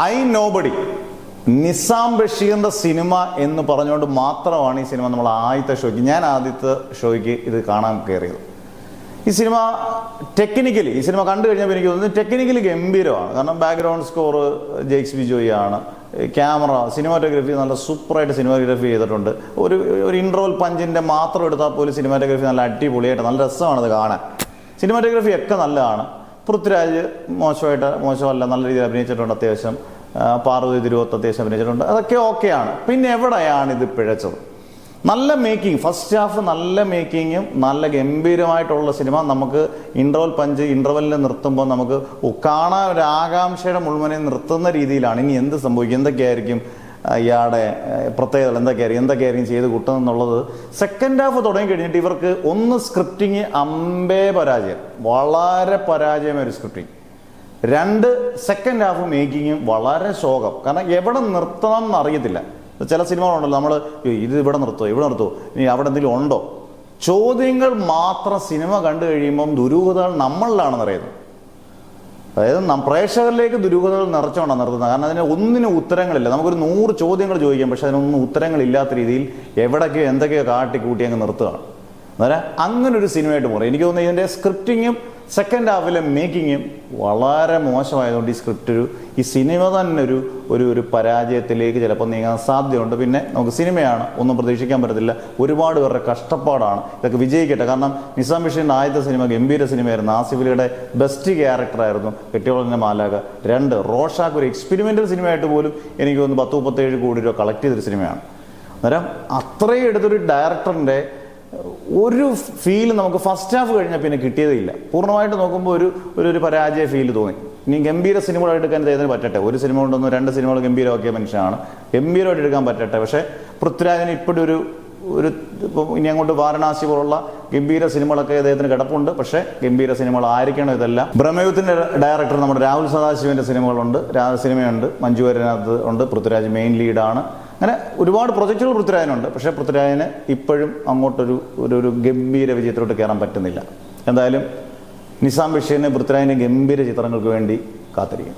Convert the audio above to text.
I nobody Nizam ബഷീറിൻ്റെ cinema എന്ന് പറഞ്ഞുകൊണ്ട് മാത്രമാണ് ഈ സിനിമ നമ്മൾ ആദ്യത്തെ ഷോയ്ക്ക് ഇത് കാണാൻ കയറിയത്. ഈ സിനിമ ടെക്നിക്കലി ഈ സിനിമ കണ്ടു കഴിഞ്ഞപ്പോൾ എനിക്ക് തോന്നുന്നത് ടെക്നിക്കലി ഗംഭീരമാണ്. കാരണം ബാക്ക്ഗ്രൗണ്ട് സ്കോർ ജെയ്ക്സ് ബിജോയ് ആണ്, ക്യാമറ സിനിമാറ്റോഗ്രഫി നല്ല സൂപ്പറായിട്ട് സിനിമാറ്റോഗ്രഫി ചെയ്തിട്ടുണ്ട്. ഒരു ഇൻട്രോൽ പഞ്ചിൻ്റെ മാത്രം എടുത്താൽ പോലും സിനിമാറ്റോഗ്രഫി നല്ല അടിപൊളിയായിട്ട് നല്ല രസമാണത് കാണാൻ. സിനിമാറ്റോഗ്രഫി ഒക്കെ നല്ലതാണ്. പൃഥ്വിരാജ് മോശമല്ല, നല്ല രീതിയിൽ അഭിനയിച്ചിട്ടുണ്ട്. അത്യാവശ്യം പാർവതി തിരുവോത്ത് അത്യാവശ്യം അഭിനയിച്ചിട്ടുണ്ട്. അതൊക്കെ ഓക്കെയാണ്. പിന്നെ എവിടെയാണ് ഇത് പിഴച്ചത്? നല്ല മേക്കിംഗ്, ഫസ്റ്റ് ഹാഫ് നല്ല മേക്കിങ്ങും നല്ല ഗംഭീരമായിട്ടുള്ള സിനിമ. നമുക്ക് ഇൻ്റർവെല്ലിൽ നിർത്തുമ്പോൾ നമുക്ക് കാണാൻ ഒരു ആകാംക്ഷയുടെ മുഴുവനെ നിർത്തുന്ന രീതിയിലാണ്. ഇനി എന്ത് സംഭവിക്കും, എന്തൊക്കെയായിരിക്കും ഇയാളുടെ പ്രത്യേകതകൾ, എന്തൊക്കെയായിരിക്കും ചെയ്ത് കൂട്ടുന്നത്. സെക്കൻഡ് ഹാഫ് തുടങ്ങി കഴിഞ്ഞിട്ട് ഇവർക്ക് ഒന്ന് സ്ക്രിപ്റ്റിങ് പരാജയം, വളരെ പരാജയമായ ഒരു സ്ക്രിപ്റ്റിങ്. രണ്ട്, സെക്കൻഡ് ഹാഫ് മേക്കിങ്ങും വളരെ ശോകം. കാരണം എവിടെ നിർത്തണം എന്നറിയത്തില്ല. ചില സിനിമകളുണ്ടല്ലോ, നമ്മൾ ഇത് ഇവിടെ നിർത്തുമോ, ഇനി അവിടെ എന്തെങ്കിലും ഉണ്ടോ, ചോദ്യങ്ങൾ മാത്രം. സിനിമ കണ്ടു കഴിയുമ്പം ദുരൂഹതകൾ നമ്മളിലാണെന്ന് അറിയുന്നത്. അതായത് പ്രേക്ഷകരിലേക്ക് ദുരൂഹതകൾ നിറച്ചുകൊണ്ടാണ് നിർത്തുന്നത്. കാരണം അതിന് ഒന്നിനും ഉത്തരങ്ങളില്ല. നമുക്കൊരു 100 ചോദ്യങ്ങൾ ചോദിക്കാം, പക്ഷെ അതിനൊന്നും ഉത്തരങ്ങളില്ലാത്ത രീതിയിൽ എവിടേക്കോ എന്തൊക്കെയോ കാട്ടിക്കൂട്ടി അങ്ങ് നിർത്തുകയാണ്. അന്നേരം അങ്ങനൊരു സിനിമയായിട്ട് മാറി. എനിക്ക് തോന്നുന്നു ഇതിൻ്റെ സ്ക്രിപ്റ്റിങ്ങും സെക്കൻഡ് ഹാഫിലെ മേക്കിങ്ങും വളരെ മോശമായതുകൊണ്ട് ഈ സിനിമ തന്നെ ഒരു പരാജയത്തിലേക്ക് ചിലപ്പോൾ നീങ്ങാൻ സാധ്യതയുണ്ട്. പിന്നെ നമുക്ക് സിനിമയാണ്, ഒന്നും പ്രതീക്ഷിക്കാൻ പറ്റത്തില്ല. ഒരുപാട് പേരുടെ കഷ്ടപ്പാടാണ്. ഇതൊക്കെ വിജയിക്കട്ടെ. കാരണം നിസാം ബഷീറിൻ്റെ ആദ്യത്തെ സിനിമ ഗംഭീര സിനിമയായിരുന്നു. ആസിഫലിയുടെ ബെസ്റ്റ് ക്യാരക്ടറായിരുന്നു കെട്ടിയോളൻ്റെ മാലാഖ. 2, റോഷാക്ക് ഒരു എക്സ്പെരിമെൻ്റൽ സിനിമയായിട്ട് പോലും എനിക്ക് തോന്നുന്നു 10-37 കോടി രൂപ കളക്ട് ചെയ്തൊരു സിനിമയാണ്. അന്നേരം അത്രയും എടുത്തൊരു ഡയറക്ടറിൻ്റെ ഒരു ഫീൽ നമുക്ക് ഫസ്റ്റ് ഹാഫ് കഴിഞ്ഞാൽ പിന്നെ കിട്ടിയതില്ല. പൂർണ്ണമായിട്ട് നോക്കുമ്പോൾ ഒരു പരാജയ ഫീൽ തോന്നി. ഇനി ഗംഭീര സിനിമകൾ എടുക്കാൻ ചെയ്തതിന് പറ്റട്ടെ. ഒരു സിനിമ കൊണ്ടൊന്നും 2 സിനിമകൾ ഗംഭീരമാക്കിയ മനുഷ്യനാണ്, ഗംഭീരമായിട്ട് എടുക്കാൻ പറ്റട്ടെ. പക്ഷേ പൃഥ്വിരാജിന് ഇപ്പോഴൊരു ഇനി അങ്ങോട്ട് വാരണാസി പോലുള്ള ഗംഭീര സിനിമകളൊക്കെ അദ്ദേഹത്തിന് കിടപ്പുണ്ട്. പക്ഷേ ഗംഭീര സിനിമകൾ ആയിരിക്കണം ഇതെല്ലാം. ബ്രഹ്മയുഗത്തിൻ്റെ ഡയറക്ടർ നമ്മുടെ രാഹുൽ സദാശിവൻ്റെ സിനിമകളുണ്ട്, സിനിമയുണ്ട്, മഞ്ജു വാര്യനകത്ത് ഉണ്ട്, പൃഥ്വിരാജ് മെയിൻ ലീഡാണ്. അങ്ങനെ ഒരുപാട് പ്രൊജക്റ്റുകൾ പൃഥ്വിരാജിനുണ്ട്. പക്ഷേ പൃഥ്വിരാജിന് ഇപ്പോഴും അങ്ങോട്ടൊരു ഗംഭീര വിജയത്തിലോട്ട് കയറാൻ പറ്റുന്നില്ല. എന്തായാലും നിസാം ബഷീറിന് പൃഥ്വിരാജിൻ്റെ ഗംഭീര ചിത്രങ്ങൾക്ക് വേണ്ടി കാത്തിരിക്കും.